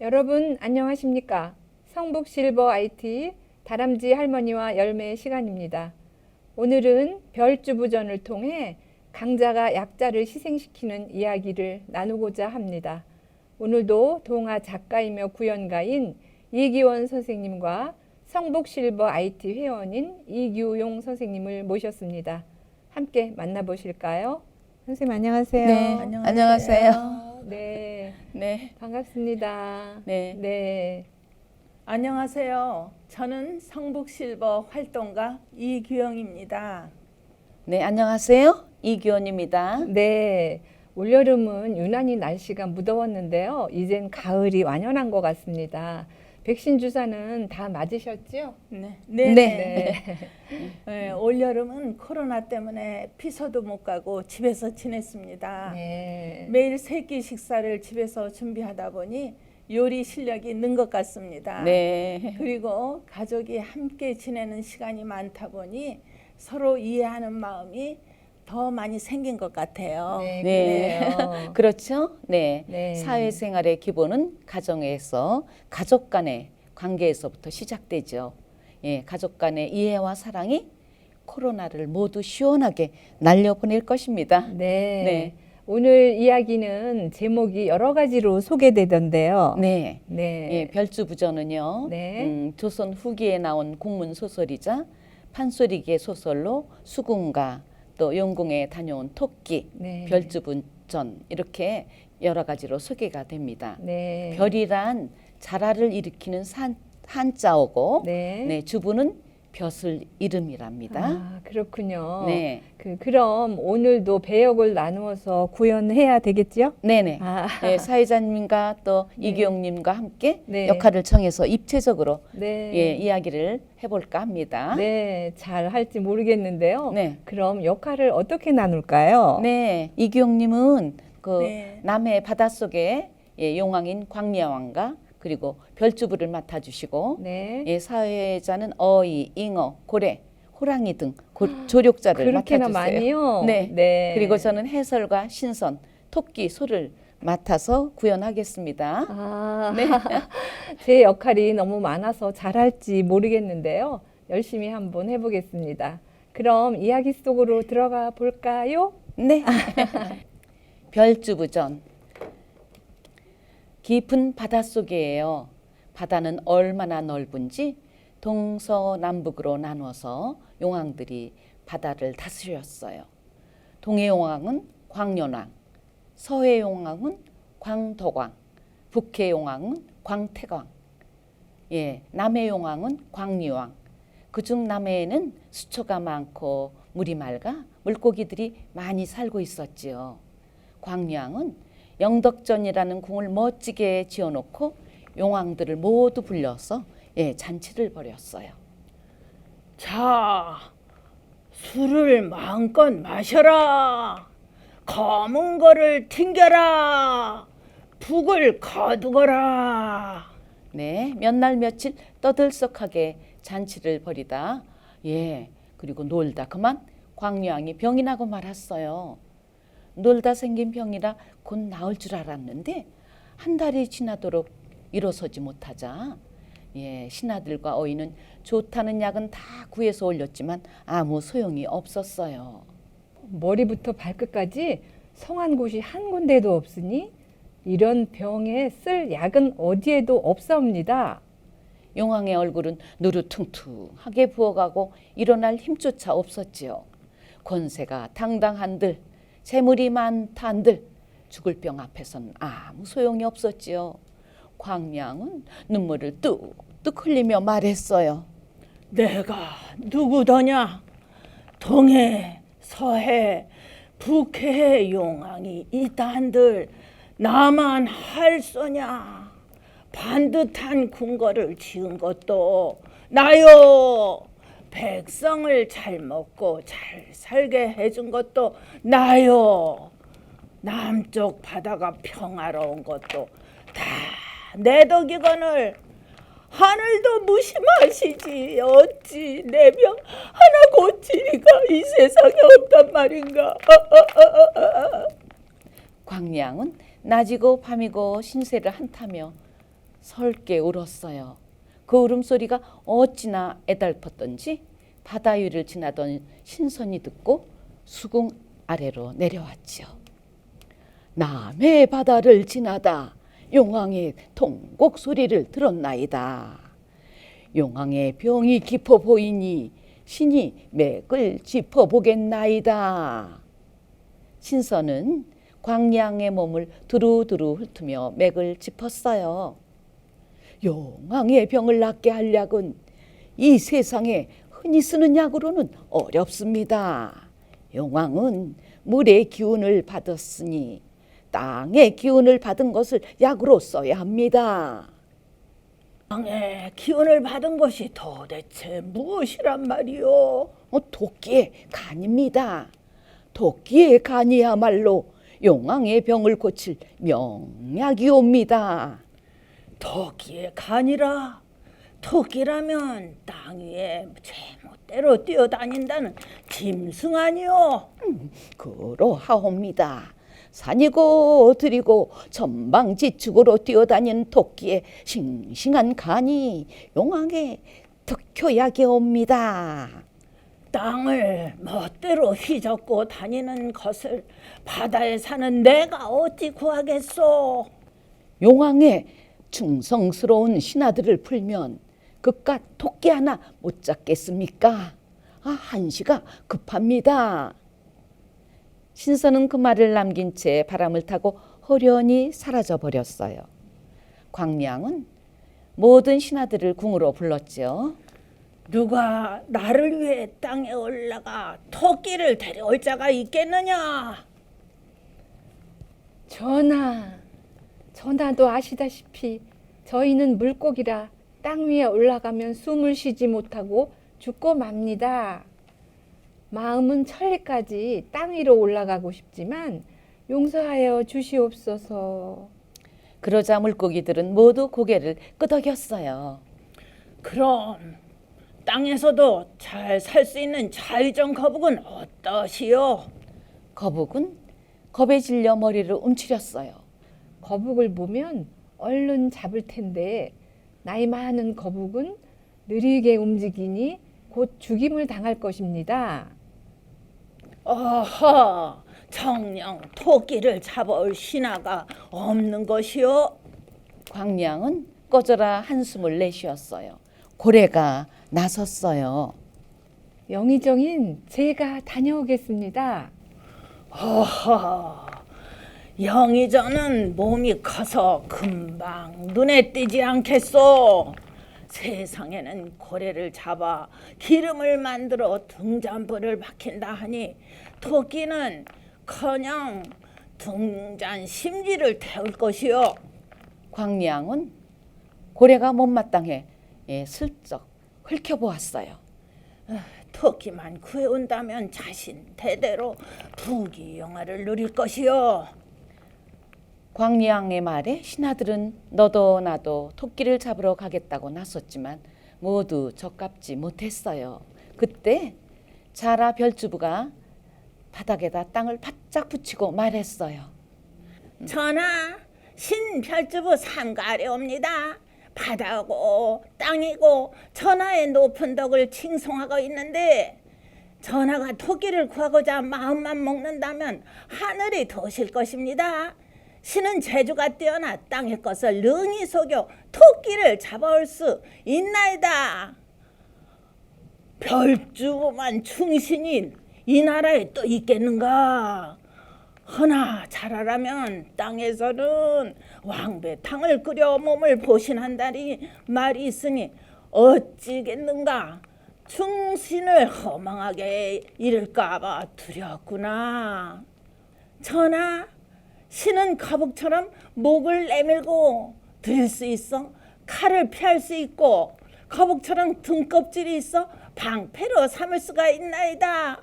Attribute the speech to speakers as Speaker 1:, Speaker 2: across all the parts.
Speaker 1: 여러분 안녕하십니까? 성북 실버 IT 다람쥐 할머니와 열매 시간입니다. 오늘은 별주부전을 통해 강자가 약자를 희생시키는 이야기를 나누고자 합니다. 오늘도 동화 작가이며 구연가인 이기원 선생님과 성북 실버 IT 회원인 이규용 선생님을 모셨습니다. 함께 만나보실까요? 선생님 안녕하세요.
Speaker 2: 네, 안녕하세요.
Speaker 1: 네,
Speaker 2: 네,
Speaker 1: 반갑습니다.
Speaker 2: 네.
Speaker 1: 네.
Speaker 3: 안녕하세요. 저는 성북실버 활동가 이규영입니다.
Speaker 2: 네, 안녕하세요. 이규원입니다.
Speaker 1: 네. 올여름은 유난히 날씨가 무더웠는데요. 이젠 가을이 완연한 것 같습니다. 백신 주사는 다 맞으셨죠?
Speaker 3: 네.
Speaker 2: 네.
Speaker 3: 네, 올여름은 코로나 때문에 피서도 못 가고 집에서 지냈습니다.
Speaker 1: 네.
Speaker 3: 매일 세끼 식사를 집에서 준비하다 보니 요리 실력이 는 것 같습니다.
Speaker 2: 네.
Speaker 3: 그리고 가족이 함께 지내는 시간이 많다 보니 서로 이해하는 마음이 더 많이 생긴 것 같아요.
Speaker 1: 네.
Speaker 2: 네.
Speaker 1: 그래요.
Speaker 2: 그렇죠? 네.
Speaker 1: 네.
Speaker 2: 사회생활의 기본은 가정에서 가족 간의 관계에서부터 시작되죠. 예, 가족 간의 이해와 사랑이 코로나를 모두 시원하게 날려보낼 것입니다.
Speaker 1: 네.
Speaker 2: 네.
Speaker 1: 오늘 이야기는 제목이 여러 가지로 소개되던데요.
Speaker 2: 네.
Speaker 1: 네.
Speaker 2: 예, 별주부전은요.
Speaker 1: 네.
Speaker 2: 조선 후기에 나온 국문 소설이자 판소리계 소설로 수궁가 또 영궁에 다녀온 토끼,
Speaker 1: 네.
Speaker 2: 별주부전 이렇게 여러 가지로 소개가 됩니다.
Speaker 1: 네.
Speaker 2: 별이란 자라를 일으키는 한자어고
Speaker 1: 네.
Speaker 2: 네, 주부는 벼슬 이름이랍니다.
Speaker 1: 아, 그렇군요.
Speaker 2: 네.
Speaker 1: 그럼 오늘도 배역을 나누어서 구현해야 되겠지요?
Speaker 2: 네네.
Speaker 1: 아.
Speaker 2: 네, 사회자님과 또
Speaker 1: 네.
Speaker 2: 이규영님과 함께
Speaker 1: 네.
Speaker 2: 역할을 정해서 입체적으로
Speaker 1: 네.
Speaker 2: 예, 이야기를 해볼까 합니다.
Speaker 1: 네, 잘 할지 모르겠는데요.
Speaker 2: 네.
Speaker 1: 그럼 역할을 어떻게 나눌까요?
Speaker 2: 네, 이규영님은 그
Speaker 3: 네.
Speaker 2: 남해 바닷속에 예, 용왕인 광야왕과 그리고 별주부를 맡아주시고
Speaker 1: 네.
Speaker 2: 예, 사회자는 어이, 잉어, 고래, 호랑이 등 조력자를
Speaker 1: 그렇게나
Speaker 2: 맡아주세요.
Speaker 1: 많이요?
Speaker 2: 네.
Speaker 1: 네.
Speaker 2: 그리고 저는 해설과 신선, 토끼, 소를 맡아서 구현하겠습니다.
Speaker 1: 아,
Speaker 2: 네.
Speaker 1: 제 역할이 너무 많아서 잘할지 모르겠는데요. 열심히 한번 해보겠습니다. 그럼 이야기 속으로 들어가 볼까요?
Speaker 2: 네. 별주부전. 깊은 바닷속이에요. 바다는 얼마나 넓은지 동서남북으로 나눠서 용왕들이 바다를 다스렸어요. 동해 용왕은 광년왕, 서해 용왕은 광덕왕, 북해 용왕은 광택왕, 예, 남해 용왕은 광리왕. 그중 남해에는 수초가 많고 물이 맑아 물고기들이 많이 살고 있었지요. 광리왕은 영덕전이라는 궁을 멋지게 지어놓고 용왕들을 모두 불러서 예, 잔치를 벌였어요.
Speaker 3: 자, 술을 마음껏 마셔라. 검은 거를 튕겨라. 북을 거두거라.
Speaker 2: 네, 몇 날 며칠 떠들썩하게 잔치를 벌이다. 예, 그리고 놀다 그만 광유왕이 병이 나고 말았어요. 놀다 생긴 병이라 곧 나을 줄 알았는데 한 달이 지나도록 일어서지 못하자 예, 신하들과 어인은 좋다는 약은 다 구해서 올렸지만 아무 소용이 없었어요.
Speaker 1: 머리부터 발끝까지 성한 곳이 한 군데도 없으니 이런 병에 쓸 약은 어디에도 없사옵니다.
Speaker 2: 용왕의 얼굴은 누르퉁퉁하게 부어가고 일어날 힘조차 없었지요. 권세가 당당한들 재물이 많다한들 죽을 병 앞에선 아무 소용이 없었지요. 광양은 눈물을 뚝뚝 흘리며 말했어요.
Speaker 3: 내가 누구더냐? 동해, 서해, 북해의 용왕이 있다 한들 나만 할 소냐? 반듯한 궁궐을 지은 것도 나요. 백성을 잘 먹고 잘 살게 해준 것도 나요. 남쪽 바다가 평화로운 것도 다 내 덕이거늘 하늘도 무심하시지 어찌 내 병 하나 고치리가 이 세상에 없단 말인가.
Speaker 2: 광양은 낮이고 밤이고 신세를 한타며 설게 울었어요. 그 울음소리가 어찌나 애달팠던지 바다 위를 지나던 신선이 듣고 수궁 아래로 내려왔지요. 남해 바다를 지나다 용왕의 통곡 소리를 들었나이다. 용왕의 병이 깊어 보이니 신이 맥을 짚어보겠나이다. 신선은 광량의 몸을 두루두루 훑으며 맥을 짚었어요. 용왕의 병을 낫게 할 약은 이 세상에 흔히 쓰는 약으로는 어렵습니다. 용왕은 물의 기운을 받았으니 땅의 기운을 받은 것을 약으로 써야 합니다.
Speaker 3: 땅의 기운을 받은 것이 도대체 무엇이란 말이오?
Speaker 2: 토끼의 간입니다. 토끼의 간이야말로 용왕의 병을 고칠 명약이옵니다.
Speaker 3: 토끼의 간이라. 토끼라면 땅 위에 제멋대로 뛰어다닌다는 짐승 아니오?
Speaker 2: 그러하옵니다. 산이고 들이고 전방지축으로 뛰어다니는 토끼의 싱싱한 간이 용왕의 특효약이옵니다.
Speaker 3: 땅을 멋대로 휘젓고 다니는 것을 바다에 사는 내가 어찌 구하겠소?
Speaker 2: 용왕의 충성스러운 신하들을 풀면 그깟 토끼 하나 못 잡겠습니까? 한시가 급합니다. 신선은 그 말을 남긴 채 바람을 타고 호련히 사라져 버렸어요. 광량은 모든 신하들을 궁으로 불렀지요.
Speaker 3: 누가 나를 위해 땅에 올라가 토끼를 데려올 자가 있겠느냐?
Speaker 1: 전하도 아시다시피 저희는 물고기라 땅 위에 올라가면 숨을 쉬지 못하고 죽고 맙니다. 마음은 천리까지 땅 위로 올라가고 싶지만 용서하여 주시옵소서.
Speaker 2: 그러자 물고기들은 모두 고개를 끄덕였어요.
Speaker 3: 그럼 땅에서도 잘 살 수 있는 자의정 거북은 어떠시오?
Speaker 2: 거북은 겁에 질려 머리를 움츠렸어요.
Speaker 1: 거북을 보면 얼른 잡을 텐데 나이 많은 거북은 느리게 움직이니 곧 죽임을 당할 것입니다.
Speaker 3: 어허, 정녕 토끼를 잡아올 신하가 없는 것이오?
Speaker 2: 광량은 꺼져라 한숨을 내쉬었어요. 고래가 나섰어요.
Speaker 1: 영의정인 제가 다녀오겠습니다.
Speaker 3: 어허, 영의정은 몸이 커서 금방 눈에 띄지 않겠소? 세상에는 고래를 잡아 기름을 만들어 등잔불을 박힌다 하니 토끼는커녕 등잔 심지를 태울 것이요.
Speaker 2: 광량은 고래가 못마땅해 슬쩍 훑켜보았어요.
Speaker 3: 토끼만 구해온다면 자신 대대로 부귀영화를 누릴 것이요.
Speaker 2: 광량의 말에 신하들은 너도 나도 토끼를 잡으러 가겠다고 나섰지만 모두 적합지 못했어요. 그때 자라 별주부가 바닥에다 땅을 바짝 붙이고 말했어요.
Speaker 3: 전하, 신별주부 삼가려옵니다. 바다고 땅이고 전하의 높은 덕을 칭송하고 있는데 전하가 토끼를 구하고자 마음만 먹는다면 하늘이 도실 것입니다. 신은 재주가 뛰어나 땅의 것을 능히 속여 토끼를 잡아올 수 있나이다. 별주부만 충신이 이 나라에 또 있겠는가? 허나 잘하라면 땅에서는 왕배탕을 끓여 몸을 보신한다니 말이 있으니 어찌겠는가? 충신을 허망하게 잃을까봐 두렵구나. 전하, 신은 거북처럼 목을 내밀고 들 수 있어 칼을 피할 수 있고 거북처럼 등껍질이 있어 방패로 삼을 수가 있나이다.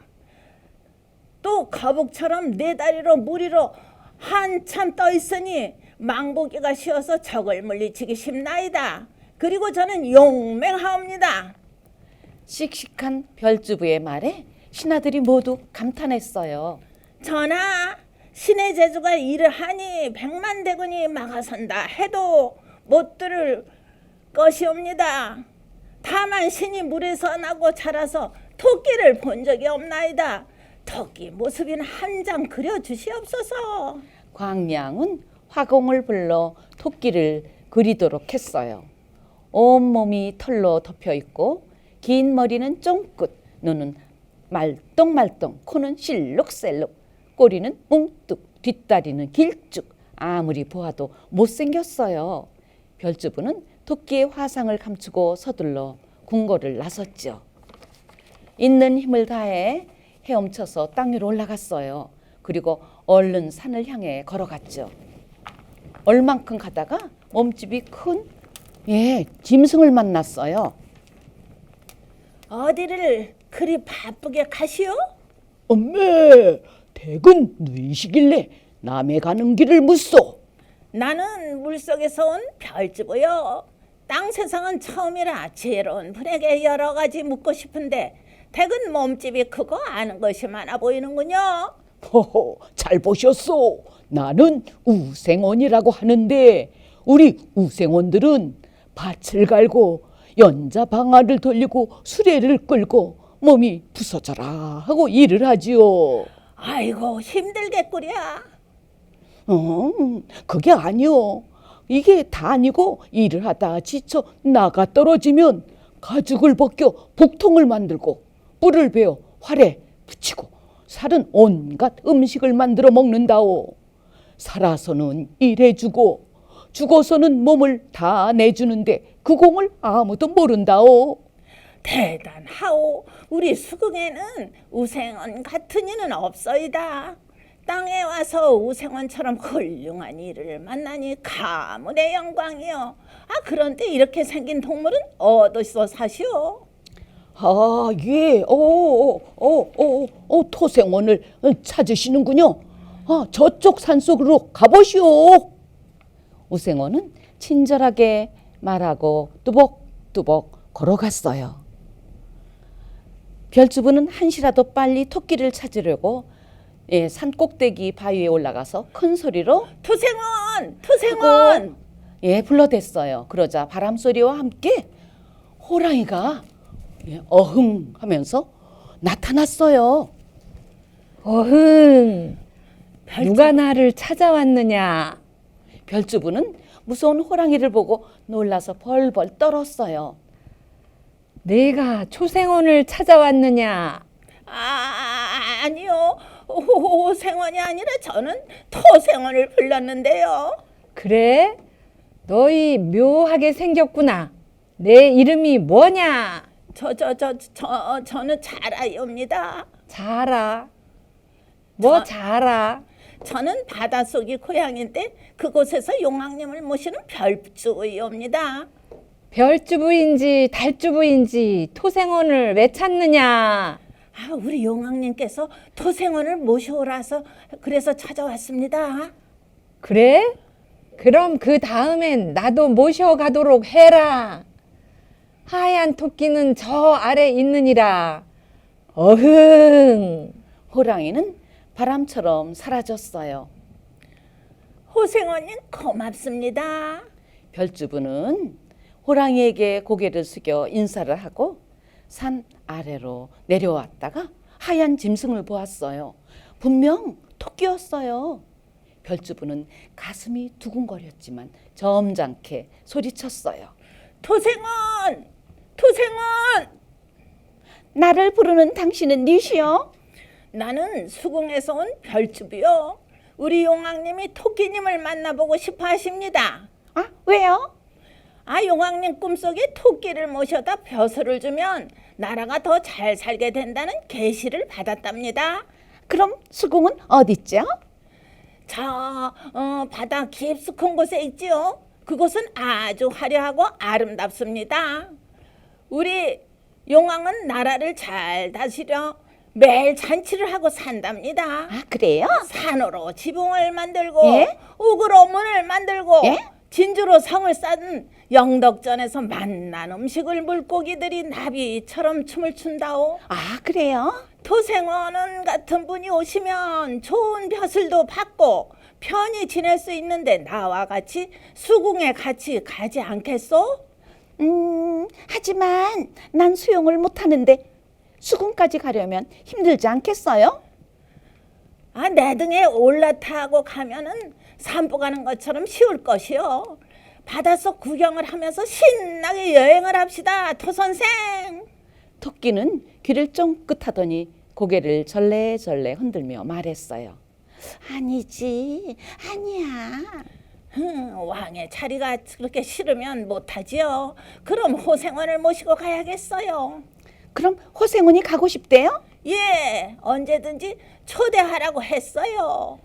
Speaker 3: 또 거북처럼 네 다리로 물 위로 한참 떠 있으니 망보기가 쉬워서 적을 물리치기 쉽나이다. 그리고 저는 용맹하옵니다.
Speaker 2: 씩씩한 별주부의 말에 신하들이 모두 감탄했어요.
Speaker 3: 전하, 신의 재주가 이러하니 백만 대군이 막아선다 해도 못 들을 것이옵니다. 다만 신이 물에서 나고 자라서 토끼를 본 적이 없나이다. 토끼 모습이나 한 장 그려주시옵소서.
Speaker 2: 광량은 화공을 불러 토끼를 그리도록 했어요. 온몸이 털로 덮여 있고 긴 머리는 쫑긋, 눈은 말똥말똥, 코는 실룩셀룩, 꼬리는 뭉뚝, 뒷다리는 길쭉. 아무리 보아도 못생겼어요. 별주부는 토끼의 화상을 감추고 서둘러 궁궐을 나섰죠. 있는 힘을 다해 헤엄쳐서 땅 위로 올라갔어요. 그리고 얼른 산을 향해 걸어갔죠. 얼만큼 가다가 몸집이 큰 짐승을 만났어요.
Speaker 3: 어디를 그리 바쁘게 가시오?
Speaker 2: 엄매, 댁은 누이시길래 남의 가는 길을 묻소?
Speaker 3: 나는 물속에서 온 별주부요. 땅 세상은 처음이라 지혜로운 분에게 여러 가지 묻고 싶은데 댁은 몸집이 크고 아는 것이 많아 보이는군요.
Speaker 4: 허허, 잘 보셨소. 나는 우생원이라고 하는데 우리 우생원들은 밭을 갈고 연자 방아를 돌리고 수레를 끌고 몸이 부서져라 하고 일을 하지요.
Speaker 3: 아이고 힘들겠구려.
Speaker 4: 그게 아니요. 이게 다 아니고 일을 하다 지쳐 나가 떨어지면 가죽을 벗겨 북통을 만들고 뿔을 베어 활에 붙이고 살은 온갖 음식을 만들어 먹는다오. 살아서는 일해주고 죽어서는 몸을 다 내주는데 그 공을 아무도 모른다오.
Speaker 3: 대단하오. 우리 수궁에는 우생원 같은 이는 없어이다. 땅에 와서 우생원처럼 훌륭한 이를 만나니 가문의 영광이요. 그런데 이렇게 생긴 동물은 어디서 사시오?
Speaker 4: 예, 토생원을 찾으시는군요. 저쪽 산속으로 가보시오.
Speaker 2: 우생원은 친절하게 말하고 뚜벅뚜벅 걸어갔어요. 별주부는 한시라도 빨리 토끼를 찾으려고 산 꼭대기 바위에 올라가서 큰 소리로
Speaker 3: 토생원! 토생원!
Speaker 2: 불러댔어요. 그러자 바람소리와 함께 호랑이가 어흥 하면서 나타났어요.
Speaker 1: 어흥, 누가 나를 찾아왔느냐?
Speaker 2: 별주부는 무서운 호랑이를 보고 놀라서 벌벌 떨었어요.
Speaker 1: 내가 초생원을 찾아왔느냐?
Speaker 3: 아니요. 호생원이 아니라 저는 토생원을 불렀는데요.
Speaker 1: 그래? 너희 묘하게 생겼구나. 내 이름이 뭐냐?
Speaker 3: 저는 자라이옵니다.
Speaker 1: 자라. 뭐 자라?
Speaker 3: 저는 바닷속이 고향인데 그곳에서 용왕님을 모시는 별주이옵니다.
Speaker 1: 별주부인지 달주부인지 토생원을 왜 찾느냐?
Speaker 3: 우리 용왕님께서 토생원을 모셔오라서 그래서 찾아왔습니다.
Speaker 1: 그래? 그럼 그 다음엔 나도 모셔가도록 해라. 하얀 토끼는 저 아래 있느니라. 어흥.
Speaker 2: 호랑이는 바람처럼 사라졌어요.
Speaker 3: 호생원님 고맙습니다.
Speaker 2: 별주부는 호랑이에게 고개를 숙여 인사를 하고 산 아래로 내려왔다가 하얀 짐승을 보았어요. 분명 토끼였어요. 별주부는 가슴이 두근거렸지만 점잖게 소리쳤어요.
Speaker 3: 토생원! 토생원!
Speaker 2: 나를 부르는 당신은 니시여?
Speaker 3: 나는 수궁에서 온 별주부요. 우리 용왕님이 토끼님을 만나보고 싶어 하십니다.
Speaker 2: 왜요?
Speaker 3: 용왕님 꿈속에 토끼를 모셔다 벼슬을 주면 나라가 더 잘 살게 된다는 계시를 받았답니다.
Speaker 2: 그럼 수궁은 어딨죠?
Speaker 3: 저 바다 깊숙한 곳에 있지요. 그곳은 아주 화려하고 아름답습니다. 우리 용왕은 나라를 잘 다스려 매일 잔치를 하고 산답니다.
Speaker 2: 그래요?
Speaker 3: 산으로 지붕을 만들고
Speaker 2: 예?
Speaker 3: 옥으로 문을 만들고
Speaker 2: 예?
Speaker 3: 진주로 성을 쌓은 영덕전에서 맛난 음식을 물고기들이 나비처럼 춤을 춘다오.
Speaker 2: 그래요?
Speaker 3: 토생원 같은 분이 오시면 좋은 벼슬도 받고 편히 지낼 수 있는데 나와 같이 수궁에 같이 가지 않겠소?
Speaker 4: 하지만 난 수영을 못하는데 수궁까지 가려면 힘들지 않겠어요?
Speaker 3: 아, 내 등에 올라타고 가면은 산보 가는 것처럼 쉬울 것이요. 바닷속 구경을 하면서 신나게 여행을 합시다, 토선생.
Speaker 2: 토끼는 귀를 쫑긋하더니 고개를 절레절레 흔들며 말했어요.
Speaker 4: 아니지, 아니야.
Speaker 3: 왕의 자리가 그렇게 싫으면 못하지요. 그럼 호생원을 모시고 가야겠어요.
Speaker 4: 그럼 호생훈이 가고 싶대요?
Speaker 3: 예, 언제든지 초대하라고 했어요.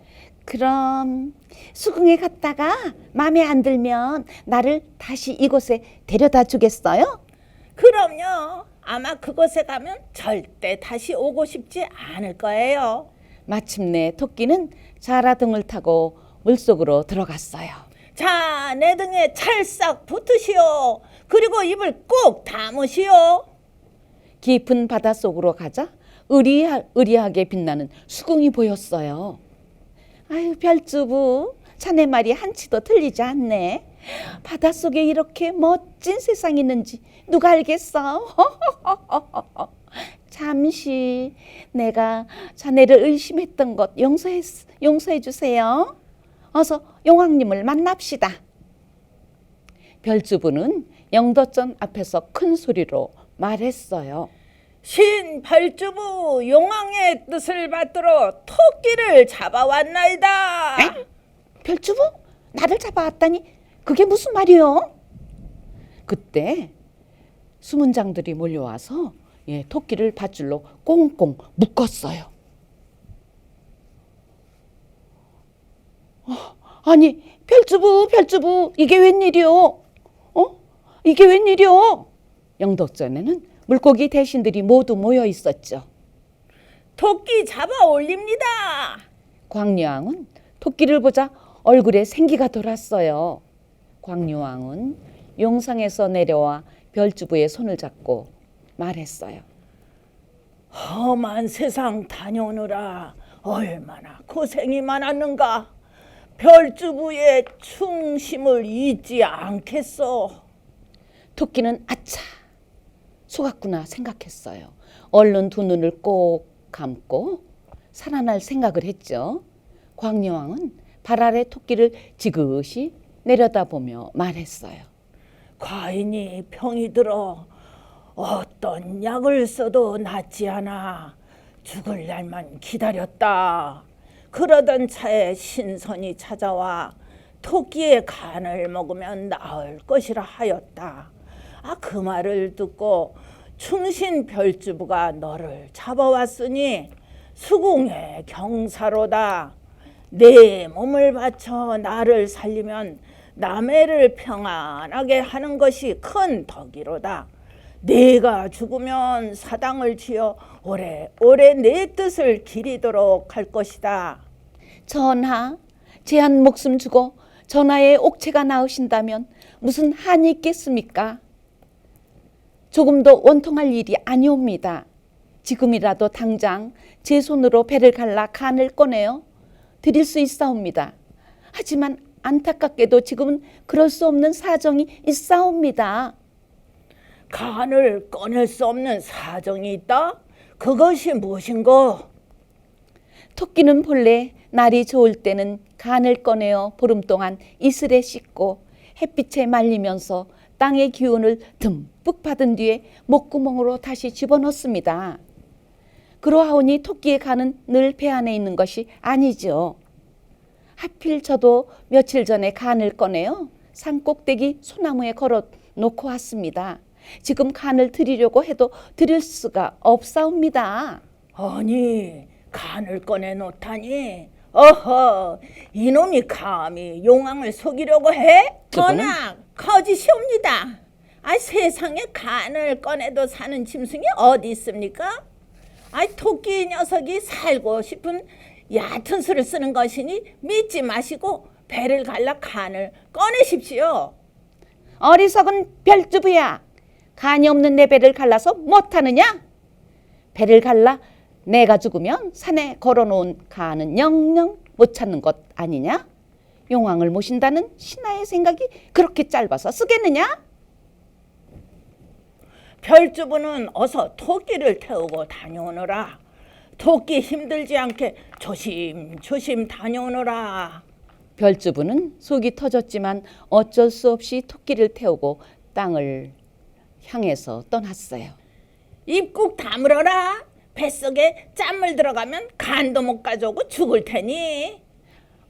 Speaker 4: 그럼 수궁에 갔다가 마음에 안 들면 나를 다시 이곳에 데려다 주겠어요?
Speaker 3: 그럼요. 아마 그곳에 가면 절대 다시 오고 싶지 않을 거예요.
Speaker 2: 마침내 토끼는 자라 등을 타고 물속으로 들어갔어요.
Speaker 3: 자, 내 등에 찰싹 붙으시오. 그리고 입을 꼭 다무시오.
Speaker 2: 깊은 바닷속으로 가자 의리하게 빛나는 수궁이 보였어요.
Speaker 4: 아유, 별주부, 자네 말이 한치도 틀리지 않네. 바닷속에 이렇게 멋진 세상이 있는지 누가 알겠어? 잠시 내가 자네를 의심했던 것 용서해 주세요. 어서 용왕님을 만납시다.
Speaker 2: 별주부는 영도전 앞에서 큰 소리로 말했어요.
Speaker 3: 신 별주부 용왕의 뜻을 받들어 토끼를 잡아왔나이다.
Speaker 4: 별주부? 나를 잡아왔다니 그게 무슨 말이요?
Speaker 2: 그때 수문장들이 몰려와서 토끼를 밧줄로 꽁꽁 묶었어요.
Speaker 4: 아니, 별주부, 이게 웬일이요? 이게 웬일이요?
Speaker 2: 영덕전에는 물고기 대신들이 모두 모여 있었죠.
Speaker 3: 토끼 잡아 올립니다.
Speaker 2: 광유왕은 토끼를 보자 얼굴에 생기가 돌았어요. 광유왕은 용상에서 내려와 별주부의 손을 잡고 말했어요.
Speaker 3: 험한 세상 다녀오느라 얼마나 고생이 많았는가. 별주부의 충심을 잊지 않겠소.
Speaker 2: 토끼는 아차 속았구나 생각했어요. 얼른 두 눈을 꼭 감고 살아날 생각을 했죠. 광유왕은 발 아래 토끼를 지그시 내려다보며 말했어요.
Speaker 3: 과인이 병이 들어 어떤 약을 써도 낫지 않아 죽을 날만 기다렸다. 그러던 차에 신선이 찾아와 토끼의 간을 먹으면 나을 것이라 하였다. 그 말을 듣고 충신 별주부가 너를 잡아왔으니 수궁의 경사로다. 내 몸을 바쳐 나를 살리면 남해를 평안하게 하는 것이 큰 덕이로다. 네가 죽으면 사당을 지어 오래오래 내 뜻을 기리도록 할 것이다.
Speaker 4: 전하, 제 한 목숨 주고 전하의 옥체가 나으신다면 무슨 한이 있겠습니까? 조금도 원통할 일이 아니옵니다. 지금이라도 당장 제 손으로 배를 갈라 간을 꺼내어 드릴 수 있사옵니다. 하지만 안타깝게도 지금은 그럴 수 없는 사정이 있사옵니다.
Speaker 3: 간을 꺼낼 수 없는 사정이 있다? 그것이 무엇인고?
Speaker 4: 토끼는 본래 날이 좋을 때는 간을 꺼내어 보름 동안 이슬에 씻고 햇빛에 말리면서 땅의 기운을 듬뿍 받은 뒤에 목구멍으로 다시 집어넣습니다. 그러하오니 토끼의 간은 늘 배 안에 있는 것이 아니죠. 하필 저도 며칠 전에 간을 꺼내어 산 꼭대기 소나무에 걸어 놓고 왔습니다. 지금 간을 드리려고 해도 드릴 수가 없사옵니다.
Speaker 3: 아니, 간을 꺼내 놓다니. 어허, 이놈이 감히 용왕을 속이려고 해? 전하, 거짓이옵니다. 세상에 간을 꺼내도 사는 짐승이 어디 있습니까? 토끼 녀석이 살고 싶은 얕은 수를 쓰는 것이니 믿지 마시고 배를 갈라 간을 꺼내십시오.
Speaker 4: 어리석은 별주부야, 간이 없는 내 배를 갈라서 못하느냐? 배를 갈라 내가 죽으면 산에 걸어놓은 간은 영영
Speaker 2: 못 찾는 것 아니냐? 용왕을 모신다는 신하의 생각이 그렇게 짧아서 쓰겠느냐?
Speaker 3: 별주부는 어서 토끼를 태우고 다녀오너라. 토끼 힘들지 않게 조심조심 다녀오너라.
Speaker 2: 별주부는 속이 터졌지만 어쩔 수 없이 토끼를 태우고 땅을 향해서 떠났어요.
Speaker 3: 입 꾹 다물어라. 뱃속에 짠물 들어가면 간도 못 가져오고 죽을 테니.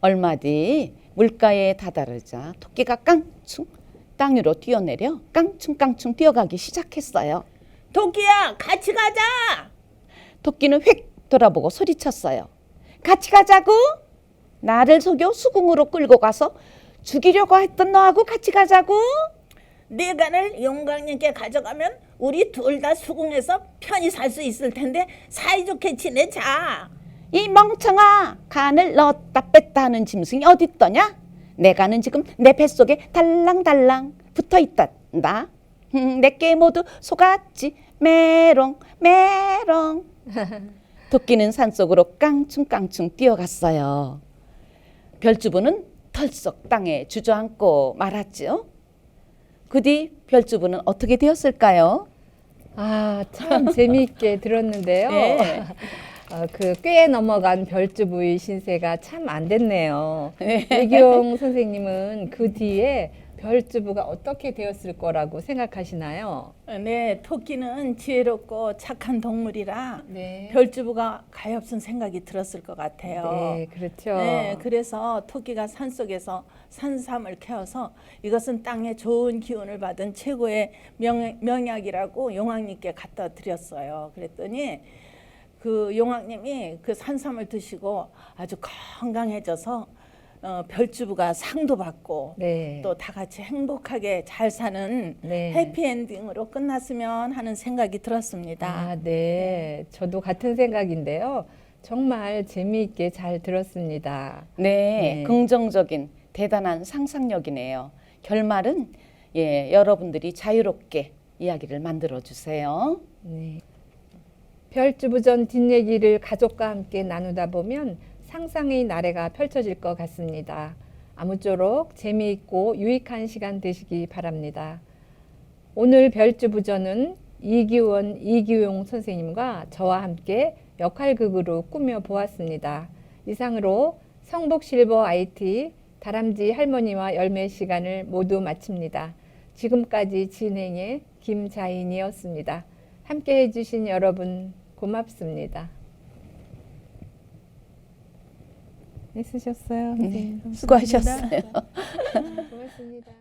Speaker 2: 얼마 뒤 물가에 다다르자 토끼가 깡충 땅 위로 뛰어내려 깡충깡충 뛰어가기 시작했어요.
Speaker 3: 토끼야, 같이 가자.
Speaker 2: 토끼는 휙 돌아보고 소리쳤어요. 같이 가자고? 나를 속여 수궁으로 끌고 가서 죽이려고 했던 너하고 같이 가자고?
Speaker 3: 네가를 용광님께 가져가면 우리 둘 다 수궁에서 편히 살 수 있을 텐데 사이좋게 지내자.
Speaker 2: 이 멍청아, 간을 넣었다 뺐다 하는 짐승이 어딨더냐? 내 간은 지금 내 뱃속에 달랑달랑 붙어있단다. 내게 모두 속았지 메롱 메롱. 토끼는 산속으로 깡충깡충 뛰어갔어요. 별주부는 털썩 땅에 주저앉고 말았지요. 그 뒤 별주부는 어떻게 되었을까요?
Speaker 1: 아, 참 재미있게 들었는데요.
Speaker 2: 네.
Speaker 1: 그 꽤 넘어간 별주부의 신세가 참 안 됐네요.
Speaker 2: 네.
Speaker 1: 이기용 선생님은 그 뒤에 별주부가 어떻게 되었을 거라고 생각하시나요?
Speaker 3: 네, 토끼는 지혜롭고 착한 동물이라
Speaker 1: 네.
Speaker 3: 별주부가 가엾은 생각이 들었을 것 같아요.
Speaker 1: 네, 그렇죠.
Speaker 3: 네, 그래서 토끼가 산속에서 산삼을 캐어서 이것은 땅에 좋은 기운을 받은 최고의 명약이라고 용왕님께 갖다 드렸어요. 그랬더니 그 용왕님이 그 산삼을 드시고 아주 건강해져서 별주부가 상도 받고
Speaker 1: 네.
Speaker 3: 또 다 같이 행복하게 잘 사는
Speaker 1: 네.
Speaker 3: 해피엔딩으로 끝났으면 하는 생각이 들었습니다.
Speaker 1: 아, 네. 저도 같은 생각인데요. 정말 재미있게 잘 들었습니다.
Speaker 2: 네,
Speaker 1: 네.
Speaker 2: 긍정적인 대단한 상상력이네요. 결말은 여러분들이 자유롭게 이야기를 만들어 주세요.
Speaker 1: 네. 별주부전 뒷얘기를 가족과 함께 나누다 보면 상상의 나래가 펼쳐질 것 같습니다. 아무쪼록 재미있고 유익한 시간 되시기 바랍니다. 오늘 별주부전은 이기원, 이기용 선생님과 저와 함께 역할극으로 꾸며 보았습니다. 이상으로 성북실버 IT 다람쥐 할머니와 열매 시간을 모두 마칩니다. 지금까지 진행의 김자인이었습니다. 함께 해주신 여러분 고맙습니다. 애쓰셨어요, 선생님.
Speaker 2: 수고하셨어요.
Speaker 1: 고맙습니다.